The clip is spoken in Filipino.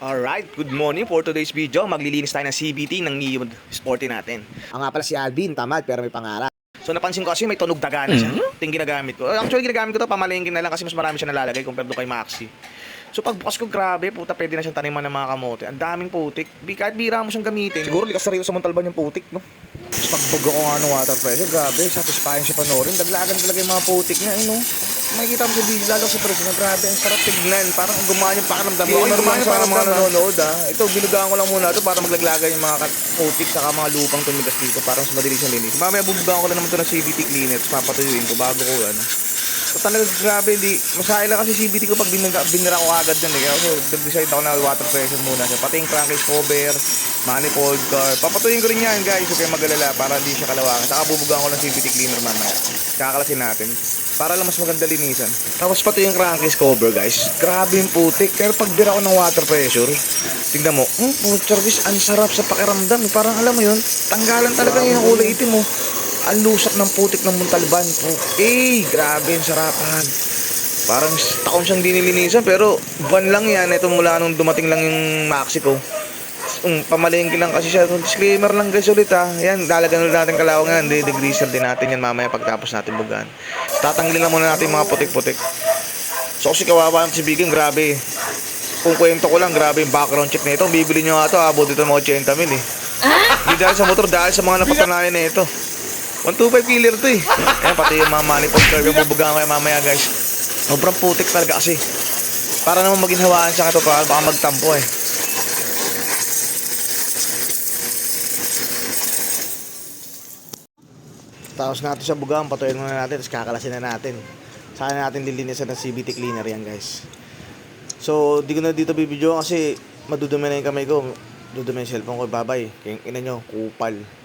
Alright, good morning for today's video. Maglilinis tayo ng CVT ng Neo Sporty natin. Ang nga pala si Alvin, tamad pero may pangarap. So napansin ko kasi may tunog daga na siya. Ito yung ginagamit ko. Actually ginagamit ko to pamalengke na lang kasi mas marami siya nalalagay compared to kay Maxi. So pagbukas ko, grabe, puta, pwede na siyang taniman ng mga kamote. Ang daming putik. Kahit bira mo siyang gamitin. Siguro likas na rin sa Montalban yung putik, no? Tapos pagbog ako nga ng water pressure, grabe, satisfying siya panoorin. Daglagan talaga yung mga putik niya, no? Makikita mo sa video, lalo sa presyo na grabe, ang sarap tignan. Parang gumaan yung pakiramdam ko. Normal sa mga nanonood, Ito, binugaan ko lang muna ito para maglaglagan yung mga putik saka mga lupang tumigas dito. Parang mas madali siyang linis. Mamaya bubugaan ko lang naman ito ng CVT cleaner, tapos papatuyuin ko bago ko, So talaga grabe, masaya lang kasi CVT ko pag binira ko agad yan. So nag-decide ako na water pressure muna siya. Pati yung crankcase cover, manifold car. Papatuyin ko rin yan guys, huwag kayong magalala para hindi siya kalawangan. Saka bubugaan ko ng CVT cleaner mamaya. Kakalasin natin para lang mas maganda linisan. Tapos pati yung crankcase cover guys, grabe yung putik. Pero pag bira ko ng water pressure, tignan mo, putarbis, ang sarap sa pakiramdam. Parang alam mo yun, tanggalan talaga yung kulay itim mo. Ang lusak ng putik ng Montalban. Grabe yung sarapan. Parang taon siyang dinilinisan pero buwan lang yan. Ito mula nung dumating lang yung Maxi ko. Pamalengke lang kasi siya. Disclaimer lang guys ulit Yan, dalagan ulit natin kalawangan. Degreaser din natin yan mamaya pagtapos natin bugaan. Tatanggalin lang muna natin mga putik-putik. So kasi kawawa si Bigeng, grabe. Kung kwento ko lang, grabe yung background check na ito. Bibili nyo nga ito, abot dito mga 80 mil Hindi dahil sa motor, dahil sa mga napatunayan na ito. 125 killer to Ayan, pati yung mga manifold curve yung bubugaan ko mamaya guys. Sobrang putik talaga kasi. Para naman maging hawaan siya ito, baka magtampo Tapos natin sa bugaan, patuyin muna natin, tapos kakalasin na natin. Saan natin lilinisan ng CVT cleaner yan guys. So, di ko na dito bibidyo kasi madudumi na yung kamay ko. Dudumi yung cellphone ko, babay. Kaya ina nyo, kupal.